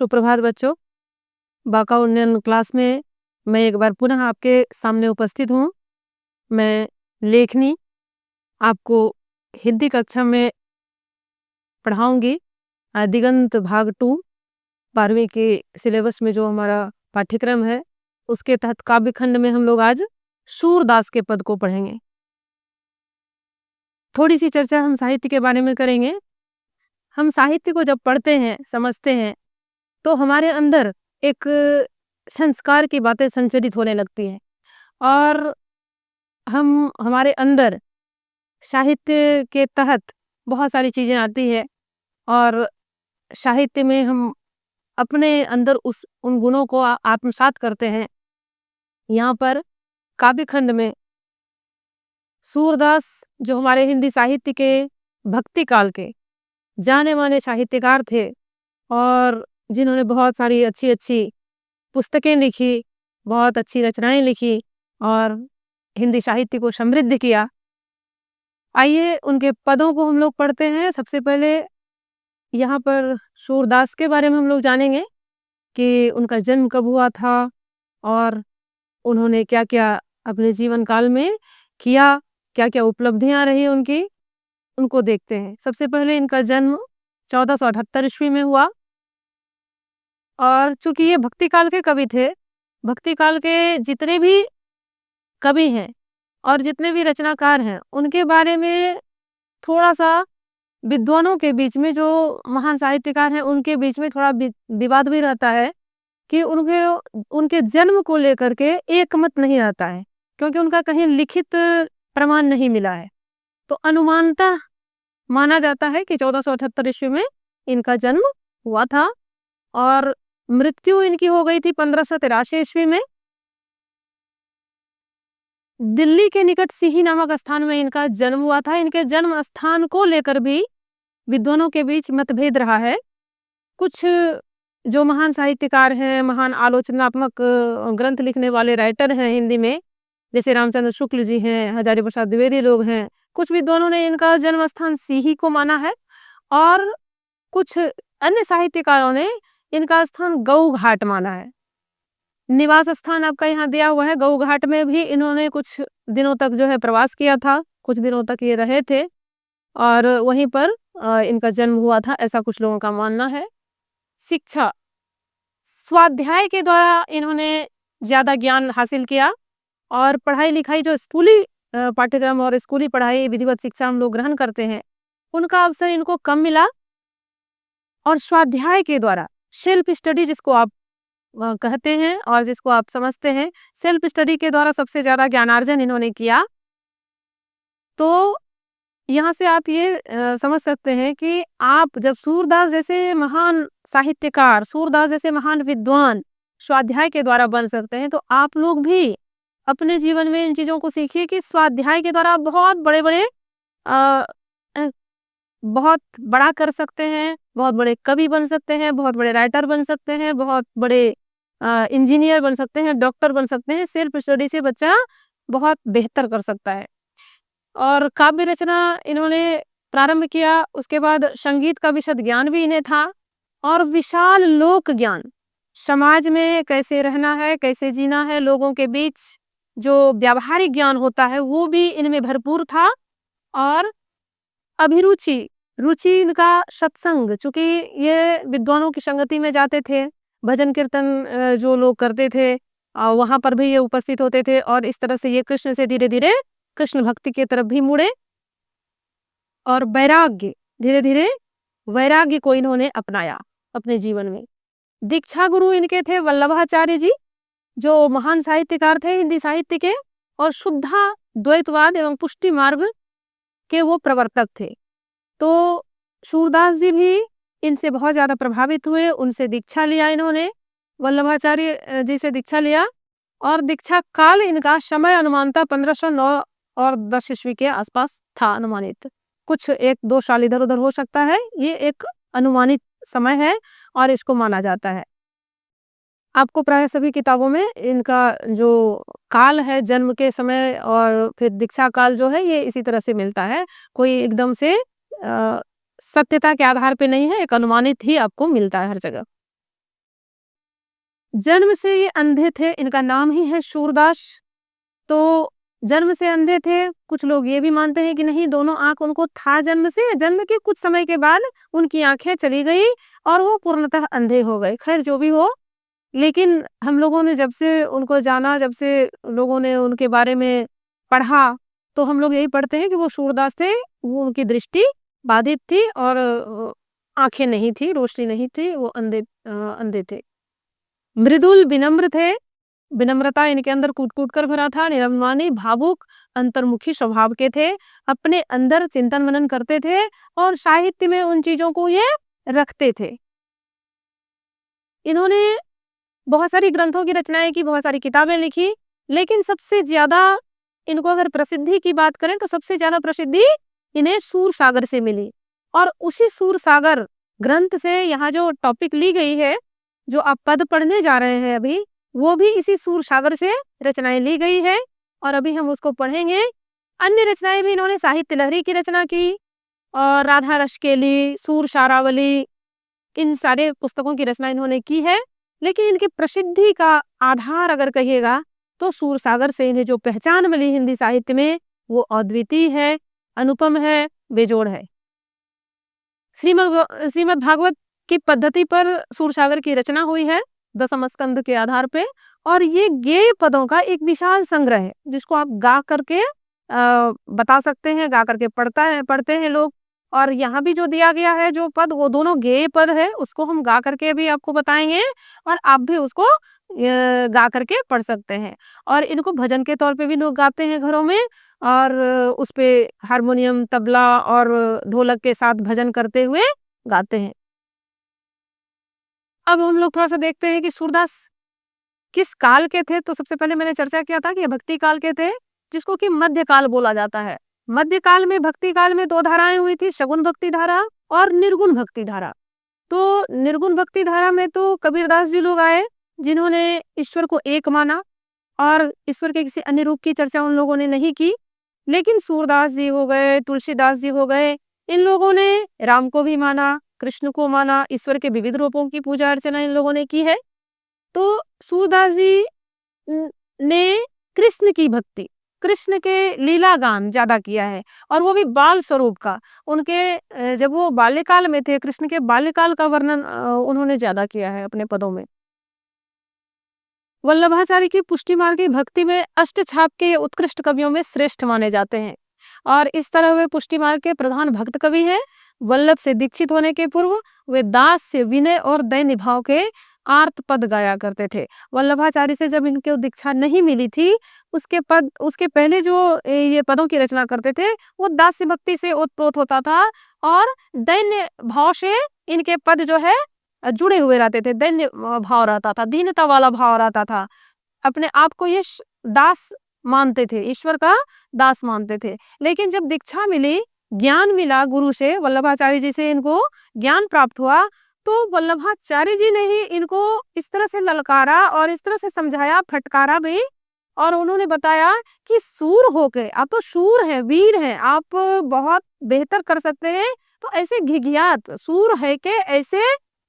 सुप्रभात बच्चों। बाका उन्नयन क्लास में मैं एक बार पुनः आपके सामने उपस्थित हूँ। मैं लेखनी आपको हिंदी कक्षा में पढ़ाऊंगी। दिगंत भाग 2 12वीं के सिलेबस में जो हमारा पाठ्यक्रम है उसके तहत काव्य खंड में हम लोग आज सूरदास के पद को पढ़ेंगे। थोड़ी सी चर्चा हम साहित्य के बारे में करेंगे। हम साहित्य को जब पढ़ते हैं, समझते हैं, तो हमारे अंदर एक संस्कार की बातें संचरित होने लगती हैं और हमारे अंदर साहित्य के तहत बहुत सारी चीज़ें आती है और साहित्य में हम अपने अंदर उन गुणों को आत्मसात करते हैं। यहाँ पर काव्य खंड में सूरदास जो हमारे हिंदी साहित्य के भक्ति काल के जाने माने साहित्यकार थे और जिन्होंने बहुत सारी अच्छी अच्छी पुस्तकें लिखी, बहुत अच्छी रचनाएं लिखी और हिंदी साहित्य को समृद्ध किया। आइए उनके पदों को हम लोग पढ़ते हैं। सबसे पहले यहाँ पर सूरदास के बारे में हम लोग जानेंगे कि उनका जन्म कब हुआ था और उन्होंने क्या क्या अपने जीवन काल में किया, क्या क्या उपलब्धियां रही उनकी, उनको देखते हैं। सबसे पहले इनका जन्म 1478 ईस्वी में हुआ और चूंकि ये भक्ति काल के कवि थे, भक्ति काल के जितने भी कवि हैं और जितने भी रचनाकार हैं उनके बारे में थोड़ा सा विद्वानों के बीच में, जो महान साहित्यकार हैं उनके बीच में थोड़ा विवाद भी रहता है कि उनके जन्म को लेकर के एक मत नहीं रहता है, क्योंकि उनका कहीं लिखित प्रमाण नहीं मिला है। तो अनुमानतः माना जाता है कि 1478 ईस्वी में इनका जन्म हुआ था और मृत्यु इनकी हो गई थी 1583 ईस्वी में। दिल्ली के निकट सिही नामक स्थान में इनका जन्म हुआ था। इनके जन्म स्थान को लेकर भी विद्वानों के बीच मतभेद रहा है। कुछ जो महान साहित्यकार हैं, महान आलोचनात्मक ग्रंथ लिखने वाले राइटर हैं हिंदी में, जैसे रामचंद्र शुक्ल जी हैं, हजारी प्रसाद द्विवेदी लोग हैं, कुछ विद्वानों ने इनका जन्म स्थान सिही को माना है और कुछ अन्य साहित्यकारों ने इनका स्थान गऊ घाट माना है। निवास स्थान आपका यहाँ दिया हुआ है। गऊ घाट में भी इन्होंने कुछ दिनों तक जो है प्रवास किया था, कुछ दिनों तक ये रहे थे और वहीं पर इनका जन्म हुआ था, ऐसा कुछ लोगों का मानना है। शिक्षा, स्वाध्याय के द्वारा इन्होंने ज़्यादा ज्ञान हासिल किया और पढ़ाई लिखाई, जो स्कूली पाठ्यक्रम और स्कूली पढ़ाई, विधिवत शिक्षा हम लोग ग्रहण करते हैं, उनका अवसर इनको कम मिला और स्वाध्याय के द्वारा, सेल्फ स्टडी जिसको आप कहते हैं और जिसको आप समझते हैं, सेल्फ स्टडी के द्वारा सबसे ज़्यादा ज्ञानार्जन इन्होंने किया। तो यहाँ से आप ये समझ सकते हैं कि आप जब सूरदास जैसे महान साहित्यकार, सूरदास जैसे महान विद्वान स्वाध्याय के द्वारा बन सकते हैं, तो आप लोग भी अपने जीवन में इन चीज़ों को सीखिए कि स्वाध्याय के द्वारा बहुत बड़े बड़े बहुत बड़ा कर सकते हैं, बहुत बड़े कवि बन सकते हैं, बहुत बड़े राइटर बन सकते हैं, बहुत बड़े इंजीनियर बन सकते हैं, डॉक्टर बन सकते हैं। सेल्फ स्टडी से बच्चा बहुत बेहतर कर सकता है। और काव्य रचना इन्होंने प्रारंभ किया, उसके बाद संगीत का विशद ज्ञान भी इन्हें था और विशाल लोक ज्ञान, समाज में कैसे रहना है, कैसे जीना है, लोगों के बीच जो व्यावहारिक ज्ञान होता है वो भी इनमें भरपूर था। और रुचि इनका सत्संग, चूंकि ये विद्वानों की संगति में जाते थे, भजन कीर्तन जो लोग करते थे वहां पर भी ये उपस्थित होते थे और इस तरह से ये कृष्ण से धीरे धीरे कृष्ण भक्ति की तरफ भी मुड़े और वैराग्य, धीरे धीरे वैराग्य को इन्होंने अपनाया अपने जीवन में। दीक्षा गुरु इनके थे वल्लभाचार्य जी, जो महान साहित्यकार थे हिंदी साहित्य के और शुद्धा द्वैतवाद एवं पुष्टि मार्ग के वो प्रवर्तक थे। तो सूरदास जी भी इनसे बहुत ज़्यादा प्रभावित हुए, उनसे दीक्षा लिया इन्होंने, वल्लभाचार्य जी से दीक्षा लिया और दीक्षा काल इनका समय अनुमानतः 1509 और 10 ईस्वी के आसपास था अनुमानित। कुछ 1-2 साल इधर उधर हो सकता है, ये एक अनुमानित समय है और इसको माना जाता है। आपको प्राय सभी किताबों में इनका जो काल है, जन्म के समय और फिर दीक्षा काल जो है, ये इसी तरह से मिलता है। कोई एकदम से सत्यता के आधार पे नहीं है, एक अनुमानित ही आपको मिलता है हर जगह। जन्म से ये अंधे थे, इनका नाम ही है सूरदास। तो जन्म से अंधे थे, कुछ लोग ये भी मानते हैं कि नहीं, दोनों आँख उनको था जन्म से, जन्म के कुछ समय के बाद उनकी आँखें चली गई और वो पूर्णतः अंधे हो गए। खैर जो भी हो, लेकिन हम लोगों ने जब से उनको जाना, जब से लोगों ने उनके बारे में पढ़ा, तो हम लोग यही पढ़ते हैं कि वो सूरदास थे, वो उनकी दृष्टि बाधित थी और आँखें नहीं थी, रोशनी नहीं थी, वो अंधे थे। मृदुल विनम्र थे, विनम्रता इनके अंदर कूट-कूट कर भरा था, निरभिमानी, भावुक, अंतर्मुखी स्वभाव के थे, अपने अंदर चिंतन-मनन करते थे और साहित्य में उन चीज़ों को ये रखते थे। इन्होंने बहुत सारी ग्रंथों की रचनाएँ की, बहुत सारी किताबें लिखी, लेकिन सबसे ज़्यादा इनको अगर प्रसिद्धि की बात करें तो सबसे ज़्यादा प्रसिद्धि इन्हें सूरसागर से मिली। और उसी सूरसागर ग्रंथ से यहाँ जो टॉपिक ली गई है, जो आप पद पढ़ने जा रहे हैं अभी, वो भी इसी सूरसागर से रचनाएँ ली गई है और अभी हम उसको पढ़ेंगे। अन्य रचनाएँ भी इन्होंने साहित्य लहरी की रचना की और राधा रश्केली, सूर शारावली, इन सारे पुस्तकों की रचना इन्होंने की है। लेकिन इनकी प्रसिद्धि का आधार अगर कहिएगा तो सूरसागर से इन्हें जो पहचान मिली हिंदी साहित्य में, वो अद्वितीय है, अनुपम है, बेजोड़ है। श्रीमद् भागवत की पद्धति पर सूरसागर की रचना हुई है दशम स्कंद के आधार पे, और ये गेय पदों का एक विशाल संग्रह है जिसको आप गा करके बता सकते हैं, गा करके पढ़ते हैं लोग। और यहाँ भी जो दिया गया है जो पद, वो दोनों गेय पद है, उसको हम गा करके भी आपको बताएंगे और आप भी उसको गा करके पढ़ सकते हैं। और इनको भजन के तौर पे भी लोग गाते हैं घरों में, और उस पे हारमोनियम, तबला और ढोलक के साथ भजन करते हुए गाते हैं। अब हम लोग थोड़ा-सा देखते हैं कि सूरदास किस काल के थे। तो सबसे पहले मैंने चर्चा किया था कि ये भक्ति काल के थे, जिसको कि मध्यकाल बोला जाता है। मध्यकाल में, भक्ति काल में 2 धाराएँ हुई थी, सगुण भक्ति धारा और निर्गुण भक्ति धारा। तो निर्गुण भक्ति धारा में तो कबीरदास जी लोग आए, जिन्होंने ईश्वर को एक माना और ईश्वर के किसी अन्य रूप की चर्चा उन लोगों ने नहीं की। लेकिन सूरदास जी हो गए, तुलसीदास जी हो गए, इन लोगों ने राम को भी माना, कृष्ण को माना, ईश्वर के विविध रूपों की पूजा अर्चना इन लोगों ने की है। तो सूरदास जी ने कृष्ण की भक्ति, कृष्ण के लीला गान ज़्यादा किया है, और वो भी बाल स्वरूप का। उनके जब वो बाल्यकाल में थे, कृष्ण के बाल्यकाल का वर्णन उन्होंने ज़्यादा किया है अपने पदों में। वल्लभाचार्य की पुष्टि मार्ग की भक्ति में अष्टछाप के उत्कृष्ट कवियों में श्रेष्ठ माने जाते हैं, और इस तरह वे पुष्टि मार्ग के प्रधान भक्त कवि हैं। वल्लभ से दीक्षित होने के पूर्व वे दास से विनय और दैन्य भाव के आर्त पद गाया करते थे। वल्लभाचार्य से जब इनको दीक्षा नहीं मिली थी, उसके पहले जो ये पदों की रचना करते थे, वो दास्य भक्ति से ओतप्रोत होता था और दैन्य भाव से इनके पद जो है जुड़े हुए रहते थे। दैन्य भाव रहता था, दीनता वाला भाव रहता था। अपने आप को ये दास मानते थे, ईश्वर का दास मानते थे। लेकिन जब दीक्षा मिली, ज्ञान मिला गुरु से, वल्लभाचार्य जी से इनको ज्ञान प्राप्त हुआ, तो वल्लभाचार्य जी ने ही इनको इस तरह से ललकारा और इस तरह से समझाया, फटकारा भी, और उन्होंने बताया कि सूर होके, आप तो शूर हैं, वीर हैं, आप बहुत बेहतर कर सकते हैं। तो ऐसे घिघियात सूर है के ऐसे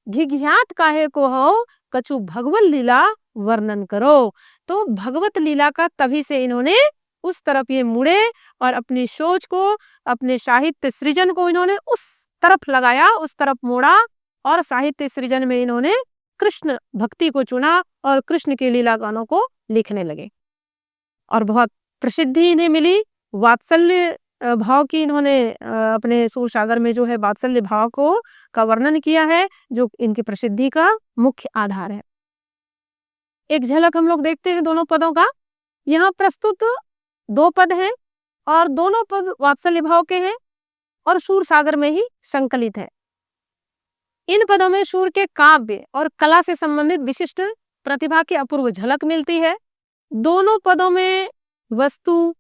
घिघियात काहे को हो, कछु भगवत लीला वर्णन करो। तो भगवत लीला का तभी से इन्होंने उस तरफ ये मुड़े और अपनी सोच को, अपने साहित्य सृजन को इन्होंने उस तरफ लगाया, उस तरफ मोड़ा, और साहित्य सृजन में इन्होंने कृष्ण भक्ति को चुना और कृष्ण के लीला गानों को लिखने लगे और बहुत प्रसिद्धि इन्हें मिली। वात्सल्य भाव की इन्होंने अपने सूरसागर में जो है वात्सल्य भाव को का वर्णन किया है, जो इनकी प्रसिद्धि का मुख्य आधार है। एक झलक हम लोग देखते हैं दोनों पदों का। यहाँ प्रस्तुत 2 पद हैं और दोनों पद वात्सल्य भाव के हैं और सूरसागर में ही संकलित है। इन पदों में सूर के काव्य और कला से संबंधित विशिष्ट प्रतिभा की अपूर्व झलक मिलती है। दोनों पदों में वस्तु,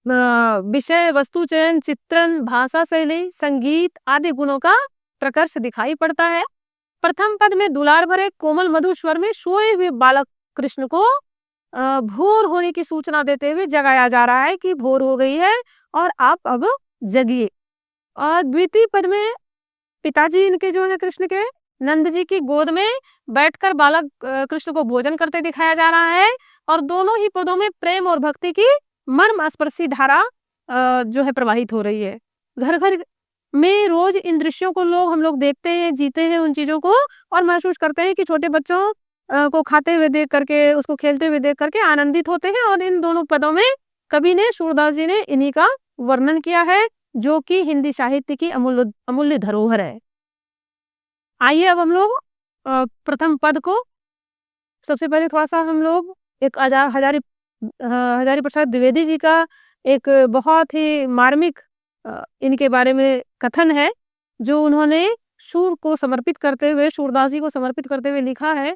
विषय, वस्तु चयन, चित्रण, भाषा शैली, संगीत आदि गुणों का प्रकर्ष दिखाई पड़ता है। प्रथम पद में दुलार भरे कोमल मधुर स्वर में सोए हुए बालक कृष्ण को भोर होने की सूचना देते हुए जगाया जा रहा है कि भोर हो गई है और आप अब जगिए। और द्वितीय पद में पिताजी इनके जो है कृष्ण के, नंद जी की गोद में बैठकर बालक कृष्ण को भोजन करते दिखाया जा रहा है और दोनों ही पदों में प्रेम और भक्ति की मर्मस्पर्शी धारा जो है प्रवाहित हो रही है। घर घर में रोज इन दृश्यों को हम लोग देखते हैं, जीते हैं उन चीजों को और महसूस करते हैं कि छोटे बच्चों को खाते हुए देख करके, उसको खेलते हुए देख करके आनंदित होते हैं। और इन दोनों पदों में कवि ने, सूरदास जी ने इन्हीं का वर्णन किया है, जो कि हिंदी साहित्य की अमूल्य अमूल्य धरोहर है। आइए अब हम लोग प्रथम पद को, सबसे पहले थोड़ा सा हम लोग एक हजारी प्रसाद द्विवेदी जी का एक बहुत ही मार्मिक इनके बारे में कथन है, जो उन्होंने सूर को समर्पित करते हुए, सूरदास जी को समर्पित करते हुए लिखा है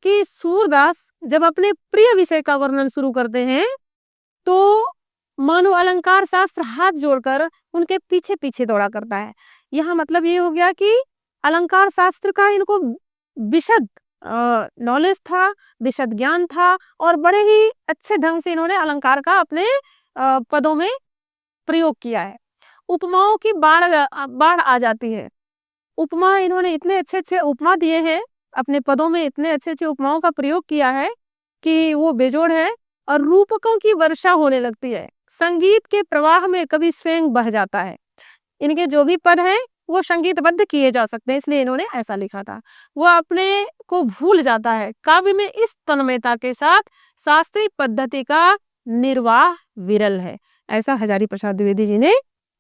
कि सूरदास जब अपने प्रिय विषय का वर्णन शुरू करते हैं तो मानो अलंकार शास्त्र हाथ जोड़कर उनके पीछे पीछे दौड़ा करता है। यहाँ मतलब ये हो गया कि अलंकार शास्त्र का इनको विशद नॉलेज था, विशद ज्ञान था और बड़े ही अच्छे ढंग से इन्होंने अलंकार का अपने पदों में प्रयोग किया है। उपमाओं की बाढ़ आ जाती है। उपमा, इन्होंने इतने अच्छे अच्छे उपमा दिए हैं, अपने पदों में इतने अच्छे अच्छे उपमाओं का प्रयोग किया है कि वो बेजोड़ है और रूपकों की वर्षा होने लगती है। संगीत के प्रवाह में कभी स्वयं बह जाता है। इनके जो भी पद हैं वो संगीतबद्ध किए जा सकते हैं, इसलिए इन्होंने ऐसा लिखा था। वो अपने को भूल जाता है। काव्य में इस तन्मयता के साथ शास्त्रीय पद्धति का निर्वाह विरल है, ऐसा हजारी प्रसाद द्विवेदी जी ने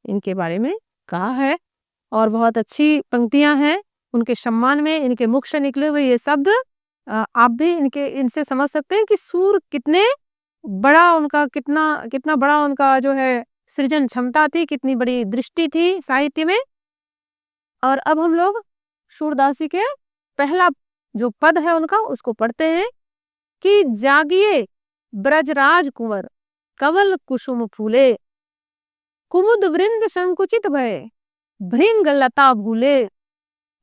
इनके बारे में कहा है। और बहुत अच्छी पंक्तियां हैं उनके सम्मान में। इनके मुख से निकले हुए ये शब्द आप भी इनसे समझ सकते हैं कि सूर कितने बड़ा उनका, कितना बड़ा उनका जो है सृजन क्षमता थी, कितनी बड़ी दृष्टि थी साहित्य में। और अब हम लोग सूरदास जी के पहला जो पद है उनका, उसको पढ़ते हैं कि जागिए ब्रजराज कुंवर, कमल कुसुम फूले, कुमुद वृंद संकुचित भय, भृंग लता भूले।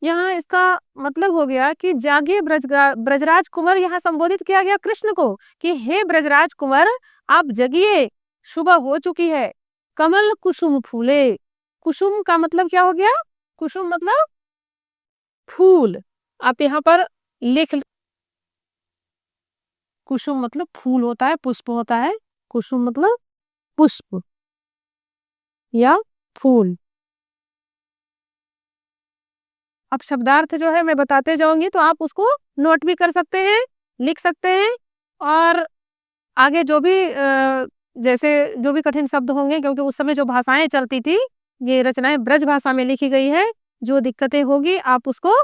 यहाँ इसका मतलब हो गया कि जागिए ब्रजराज कुंवर, यहाँ संबोधित किया गया कृष्ण को कि हे ब्रजराज कुंवर, आप जगिए, सुबह हो चुकी है। कमल कुसुम फूले, कुसुम का मतलब क्या हो गया? कुसुम मतलब फूल। आप यहाँ पर लिख, कुसुम मतलब फूल होता है, पुष्प होता है। कुसुम मतलब पुष्प या फूल। अब शब्दार्थ जो है मैं बताते जाऊंगी तो आप उसको नोट भी कर सकते हैं, लिख सकते हैं। और आगे जो भी जैसे जो भी कठिन शब्द होंगे, क्योंकि उस समय जो भाषाएं चलती थी, ये रचनाएं ब्रज भाषा में लिखी गई है, जो दिक्कतें होगी आप उसको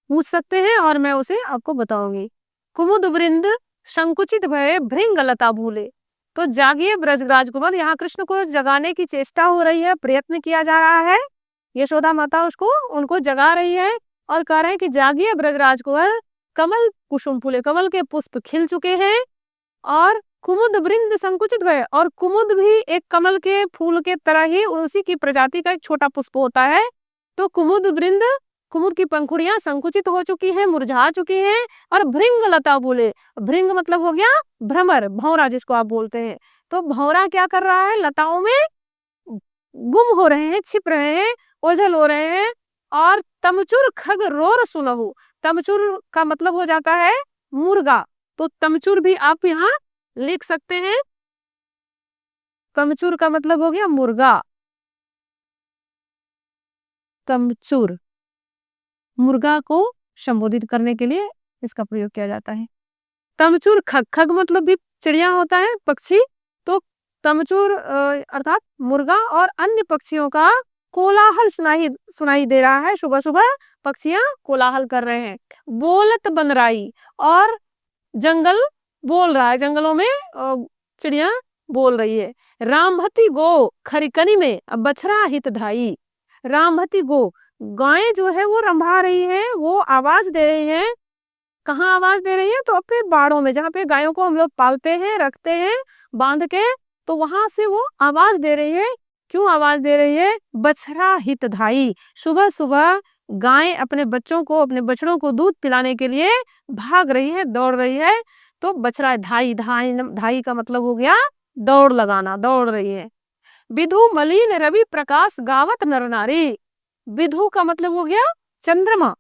पूछ सकते हैं और मैं उसे आपको बताऊंगी। कुमुद वृंद संकुचित भय, भृंग लता भूले। तो जागिए ब्रजराज कुंवर, यहाँ कृष्ण को जगाने की चेष्टा हो रही है, प्रयत्न किया जा रहा है। यशोदा माता उनको जगा रही है और कह रहे हैं कि जागिए ब्रजराज कुंवर, कमल कुसुम फूले, कमल के पुष्प खिल चुके हैं और कुमुद वृंद संकुचित भय, और कुमुद भी एक कमल के फूल के तरह ही उसी की प्रजाति का एक छोटा पुष्प होता है। तो कुमुद वृंद, कुमुद की पंखुड़ियां संकुचित हो चुकी हैं, मुरझा चुकी हैं। और भृंग लता बोले, भृंग मतलब हो गया भ्रमर, भौरा जिसको आप बोलते हैं। तो भौरा क्या कर रहा है? लताओं में गुम हो रहे हैं, छिप रहे हैं, ओझल हो रहे हैं। और तमचुर खग रोर सुनहु, तमचुर का मतलब हो जाता है मुर्गा। तो तमचुर भी आप यहाँ लिख सकते हैं। तमचुर का मतलब हो गया मुर्गा। तमचुर मुर्गा को संबोधित करने के लिए इसका प्रयोग किया जाता है। तमचुर खग, खग मतलब भी चिड़िया होता है, पक्षी। तो तमचुर अर्थात मुर्गा और अन्य पक्षियों का कोलाहल सुनाई दे रहा है। सुबह सुबह पक्षियां कोलाहल कर रहे हैं। बोलत बनराई, और जंगल बोल रहा है, जंगलों में चिड़िया बोल रही है। रामभती गो खरिकनी में, अब बछरा हित धाई। रामभती गो, गायें जो है वो रंभा रही है, वो आवाज दे रही है। कहाँ आवाज दे रही है? तो अपने बाड़ों में, जहाँ पे गायों को हम लोग पालते हैं, रखते हैं बांध के, तो वहां से वो आवाज दे रही है। क्यों आवाज दे रही है? बछरा हितधाई, सुबह सुबह गाय अपने बच्चों को, अपने बछड़ों को दूध पिलाने के लिए भाग रही है, दौड़ रही है। तो बछड़ा, धाई, धाई, धाई का मतलब हो गया दौड़ लगाना, दौड़ रही है। विधु मलिन रवि प्रकाश गावत नर नारी, विधु का मतलब हो गया चंद्रमा,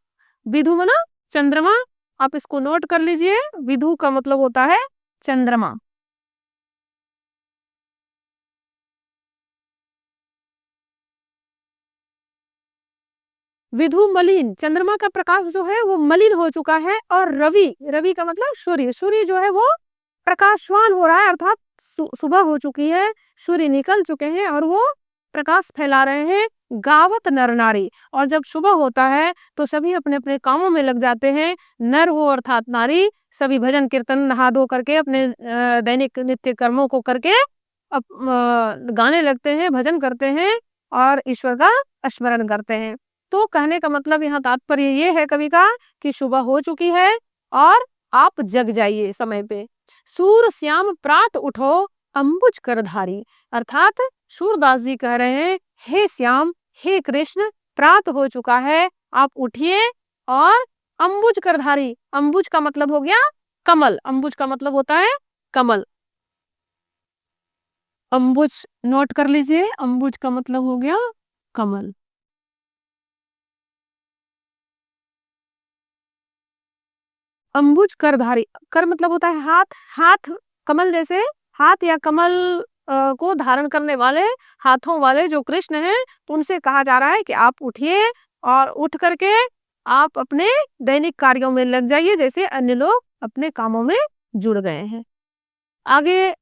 विधु मना चंद्रमा, आप इसको नोट कर लीजिए। विधु का मतलब होता है चंद्रमा। विधु मलिन, चंद्रमा का प्रकाश जो है वो मलिन हो चुका है। और रवि, रवि का मतलब सूर्य, सूर्य जो है वो प्रकाशवान हो रहा है, अर्थात सुबह हो चुकी है, सूर्य निकल चुके हैं और वो प्रकाश फैला रहे हैं। गावत नर नारी, और जब सुबह होता है तो सभी अपने अपने कामों में लग जाते हैं। नर हो अर्थात नारी, सभी भजन कीर्तन नहा धो करके अपने दैनिक नित्य कर्मों को करके गाने लगते हैं, भजन करते हैं और ईश्वर का स्मरण करते हैं। तो कहने का मतलब यहाँ तात्पर्य ये है कवि का कि सुबह हो चुकी है और आप जग जाइए समय पे। सूर श्याम प्रात उठो अंबुज करधारी, अर्थात सूरदास जी कह रहे हैं हे श्याम, हे कृष्ण, प्रात हो चुका है, आप उठिए और अंबुज करधारी, अंबुज का मतलब हो गया कमल, अंबुज का मतलब होता है कमल। अंबुज नोट कर लीजिए, अंबुज का मतलब हो गया कमल। अंबुज करधारी, कर मतलब होता है हाथ, हाथ कमल जैसे हाथ या कमल को धारण करने वाले हाथों वाले जो कृष्ण हैं, उनसे कहा जा रहा है कि आप उठिए और उठ करके आप अपने दैनिक कार्यों में लग जाइए, जैसे अन्य लोग अपने कामों में जुड़ गए हैं। आगे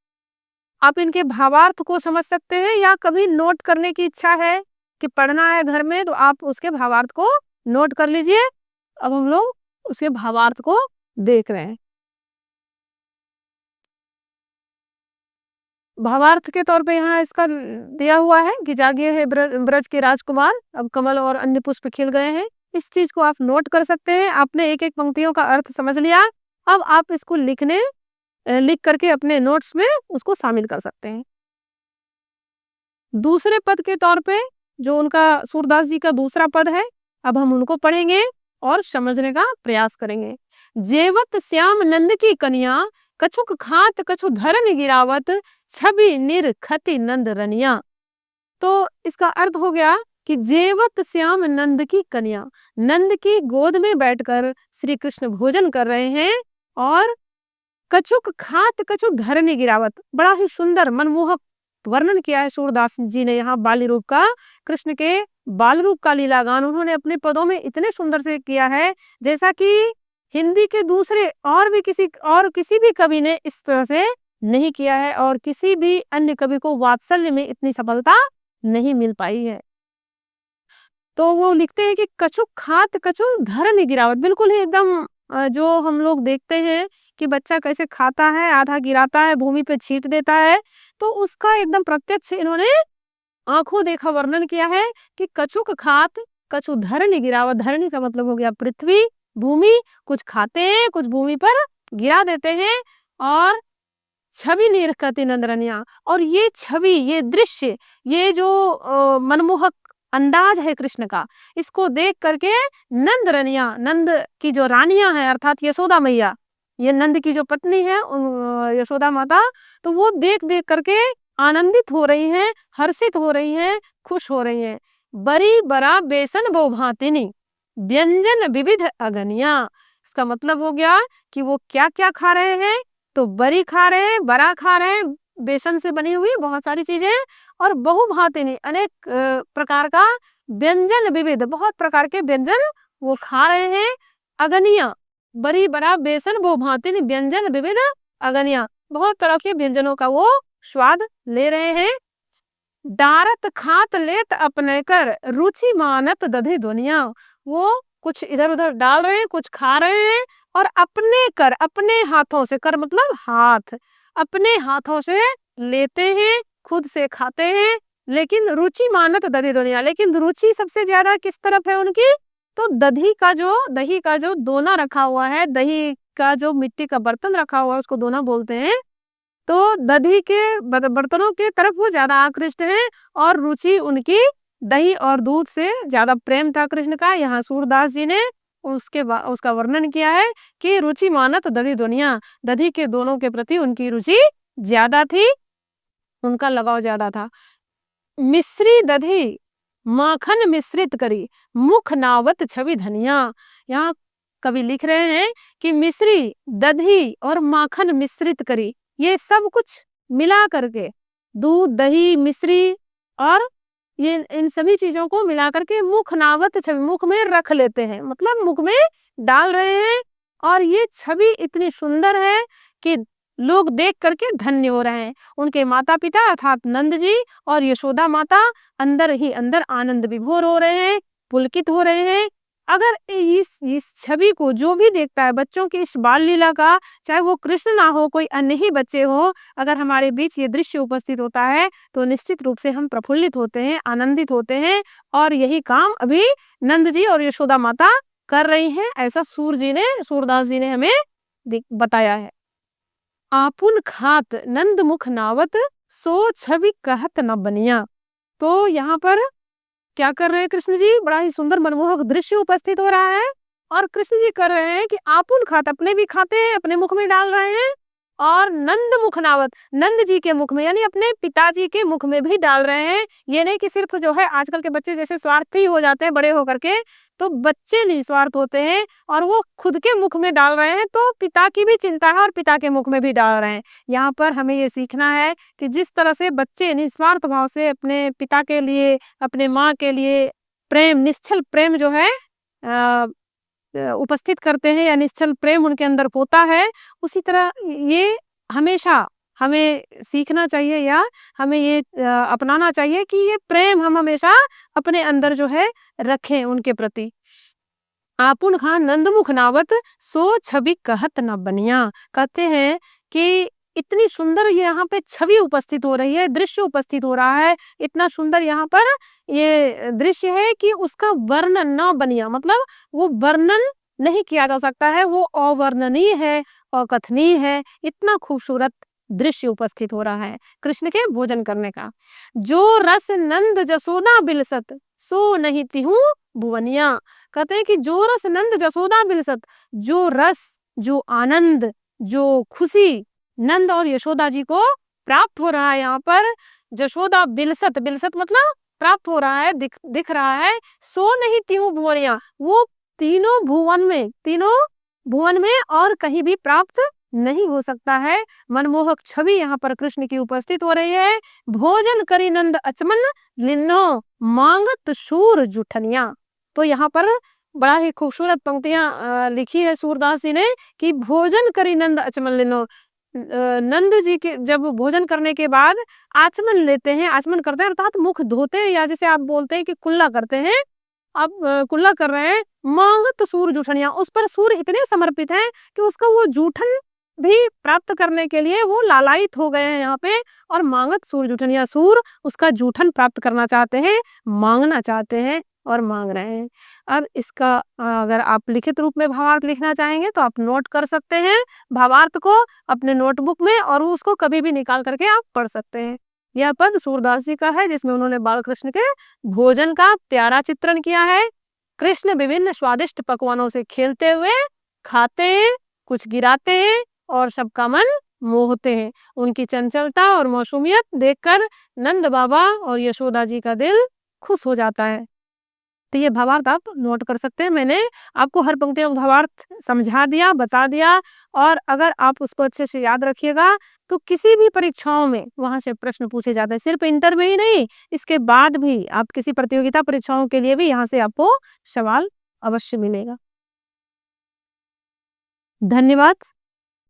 आप इनके भावार्थ को समझ सकते हैं, या कभी नोट करने की इच्छा है कि पढ़ना है घर में, तो आप उसके भावार्थ को नोट कर लीजिए। अब हम लोग उसके भावार्थ को देख रहे हैं। भावार्थ के तौर पे यहाँ इसका दिया हुआ है कि जागिए है ब्रज के राजकुमार, अब कमल और अन्य पुष्प खिल गए हैं। इस चीज को आप नोट कर सकते हैं। आपने एक एक पंक्तियों का अर्थ समझ लिया। अब आप इसको लिख करके अपने नोट्स में उसको शामिल कर सकते हैं। दूसरे पद के तौर पे जो उनका सूरदास जी का दूसरा पद है, अब हम उनको पढ़ेंगे और समझने का प्रयास करेंगे। जेवत श्याम नंद की कन्या, कछुक खात कछु धरन गिरावत, छवि निर खति नंद रनिया। तो इसका अर्थ हो गया कि जेवत श्याम नंद की कन्या, नंद की गोद में बैठकर श्री कृष्ण भोजन कर रहे हैं और कछुक खात कछु धरनी गिरावत, बड़ा ही सुंदर मनमोहक वर्णन किया है सूरदास जी ने यहाँ बाली रूप का। कृष्ण के बाल रूप का लीला गान उन्होंने अपने पदों में इतने सुंदर से किया है, जैसा कि हिंदी के दूसरे और किसी भी कवि ने इस तरह से नहीं किया है, और किसी भी अन्य कवि को वात्सल्य में इतनी सफलता नहीं मिल पाई है। तो वो लिखते हैं कि कछु खात कछु धरन गिरावत, बिल्कुल ही एकदम जो हम लोग देखते हैं कि बच्चा कैसे खाता है, आधा गिराता है, भूमि पे छींट देता है, तो उसका एकदम प्रत्यक्ष इन्होंने आंखों देखा वर्णन किया है कि कछुक खात कछु धरनी गिरावत। धरनी का मतलब हो गया पृथ्वी, भूमि, कुछ खाते हैं, कुछ भूमि पर गिरा देते हैं। और छवि निरखती नंदरनिया, और ये छवि, ये दृश्य, ये जो मनमोहक अंदाज है कृष्ण का, इसको देख करके नंदरनिया, नंद की जो रानियां हैं अर्थात यशोदा मैया, ये नंद की जो पत्नी है यशोदा माता, तो वो देख देख करके आनंदित हो रही हैं, हर्षित हो रही हैं, खुश हो रही हैं। बरी बरा बेसन बहु भांतिनी, व्यंजन विविध अगनिया। इसका मतलब हो गया कि वो क्या क्या खा रहे हैं, तो बरी खा रहे हैं, बरा खा रहे हैं, बेसन से बनी हुई बहुत सारी चीजें, और बहुभांतिनी अनेक प्रकार का व्यंजन विविध, बहुत प्रकार के व्यंजन वो खा रहे हैं। अगनिया, बरी बरा बेसन बहुभांतिनी व्यंजन विविध अगनिया, बहुत तरह के व्यंजनों का वो स्वाद ले रहे हैं। डारत खात लेत अपने कर, रुचि मानत दधे दुनिया। वो कुछ इधर उधर डाल रहे हैं, कुछ खा रहे हैं, और अपने कर, अपने हाथों से, कर मतलब हाथ, अपने हाथों से लेते हैं, खुद से खाते हैं। लेकिन रुचि मानत दधे दुनिया, लेकिन रुचि सबसे ज्यादा किस तरफ है उनकी, तो दही का जो दोना रखा हुआ है, दही का जो मिट्टी का बर्तन रखा हुआ है उसको दोना बोलते हैं। तो दही के बर्तनों के तरफ वो ज्यादा आकृष्ट हैं, और रुचि उनकी दही और दूध से ज्यादा प्रेम था कृष्ण का। यहाँ सूरदास जी ने उसका वर्णन किया है कि रुचि मानत दधी दुनिया, दधी के दोनों के प्रति उनकी रुचि ज्यादा थी, उनका लगाव ज्यादा था। मिश्री दधी माखन मिश्रित करी, मुख नावत छवि धनिया। यहाँ कवि लिख रहे हैं कि मिश्री, दधी और माखन मिश्रित करी, ये सब कुछ मिला करके, दूध, दही, मिश्री और ये इन सभी चीज़ों को मिला करके मुख नावत छवि, मुख में रख लेते हैं, मतलब मुख में डाल रहे हैं। और ये छवि इतनी सुंदर है कि लोग देख करके धन्य हो रहे हैं। उनके माता-पिता अर्थात नंद जी और यशोदा माता अंदर ही अंदर आनंद विभोर हो रहे हैं, पुलकित हो रहे हैं। अगर इस छवि को जो भी देखता है, बच्चों की इस बाल लीला का, चाहे वो कृष्ण ना हो, कोई अन्य ही बच्चे हो, अगर हमारे बीच ये दृश्य उपस्थित होता है, तो निश्चित रूप से हम प्रफुल्लित होते हैं, आनंदित होते हैं। और यही काम अभी नंद जी और यशोदा माता कर रही हैं, ऐसा सूरदास जी ने हमें बताया है। आपुन खात नंद मुख नावत, सो छवि कहत न बनिया। तो यहाँ पर क्या कर रहे हैं कृष्ण जी? बड़ा ही सुंदर मनमोहक दृश्य उपस्थित हो रहा है और कृष्ण जी कर रहे हैं कि आपुन खात, अपने भी खाते हैं, अपने मुख में डाल रहे हैं और नंद मुख नावत, नंद जी के मुख में यानी अपने पिताजी के मुख में भी डाल रहे हैं। ये नहीं कि सिर्फ जो है आजकल के बच्चे जैसे स्वार्थी हो जाते हैं बड़े होकर के, तो बच्चे निस्वार्थ होते हैं और वो खुद के मुख में डाल रहे हैं, तो पिता की भी चिंता है और पिता के मुख में भी डाल रहे हैं। यहाँ पर हमें ये सीखना है कि जिस तरह से बच्चे निस्वार्थ भाव से अपने पिता के लिए, अपने माँ के लिए प्रेम, निश्चल प्रेम जो है उपस्थित करते हैं या निश्चल प्रेम उनके अंदर होता है, उसी तरह ये हमेशा हमें सीखना चाहिए या हमें ये अपनाना चाहिए कि ये प्रेम हम हमेशा अपने अंदर जो है रखें उनके प्रति। आपुन खान नंदमुख नावत, सो छवि कहत न बनिया। कहते हैं कि इतनी सुंदर यहाँ पे छवि उपस्थित हो रही है, दृश्य उपस्थित हो रहा है, इतना सुंदर यहाँ पर ये दृश्य है कि उसका वर्णन न बनिया, मतलब वो वर्णन नहीं किया जा सकता है, वो अवर्णनीय है, अकथनीय है। इतना खूबसूरत दृश्य उपस्थित हो रहा है कृष्ण के भोजन करने का। जो रस नंद जसोदा बिलसत, सो नहीं तिहु भुवनिया। कहते हैं कि जो रस नंद जसोदा बिलसत, जो रस, जो आनंद, जो खुशी नंद और यशोदा जी को प्राप्त हो रहा है यहाँ पर, जशोदा बिलसत, बिलसत मतलब प्राप्त हो रहा है, दिख रहा है। सो नहीं तिहु भुवनिया, वो तीनों भुवन में और कहीं भी प्राप्त नहीं हो सकता है। मनमोहक छवि यहाँ पर कृष्ण की उपस्थित हो रही है। भोजन करी नंद अचमन, लिन्नो मांगत शूर जुठनिया। तो यहाँ पर बड़ा ही खूबसूरत पंक्तियां लिखी है सूरदास जी ने कि भोजन करी नंद अचमन लिन्नो। नंद जी के जब भोजन करने के बाद आचमन लेते हैं, आचमन करते हैं अर्थात मुख धोते हैं, या जैसे आप बोलते हैं कि कुल्ला करते हैं, अब कुल्ला कर रहे हैं। मांगत सूर जूठनिया, उस पर सूर इतने समर्पित हैं कि उसका वो जूठन भी प्राप्त करने के लिए वो लालायित हो गए हैं यहाँ पे। और मांगत सूर जूठनिया, सूर उसका जूठन प्राप्त करना चाहते हैं, मांगना चाहते हैं और मांग रहे हैं। अब इसका अगर आप लिखित रूप में भावार्थ लिखना चाहेंगे तो आप नोट कर सकते हैं भावार्थ को अपने नोटबुक में, और उसको कभी भी निकाल करके आप पढ़ सकते हैं। यह पद सूरदास जी का है जिसमें उन्होंने बाल कृष्ण के भोजन का प्यारा चित्रण किया है। कृष्ण विभिन्न स्वादिष्ट पकवानों से खेलते हुए खाते हैं, कुछ गिराते हैं और सबका मन मोहते हैं। उनकी चंचलता और मासूमियत देखकर नंद बाबा और यशोदा जी का दिल खुश हो जाता है। तो ये भावार्थ आप नोट कर सकते हैं। मैंने आपको हर पंक्ति में भावार्थ समझा दिया, बता दिया, और अगर आप उसको अच्छे से याद रखिएगा तो किसी भी परीक्षाओं में वहां से प्रश्न पूछे जाते हैं। सिर्फ इंटर में ही नहीं, इसके बाद भी आप किसी प्रतियोगिता परीक्षाओं के लिए भी यहाँ से आपको सवाल अवश्य मिलेगा। धन्यवाद।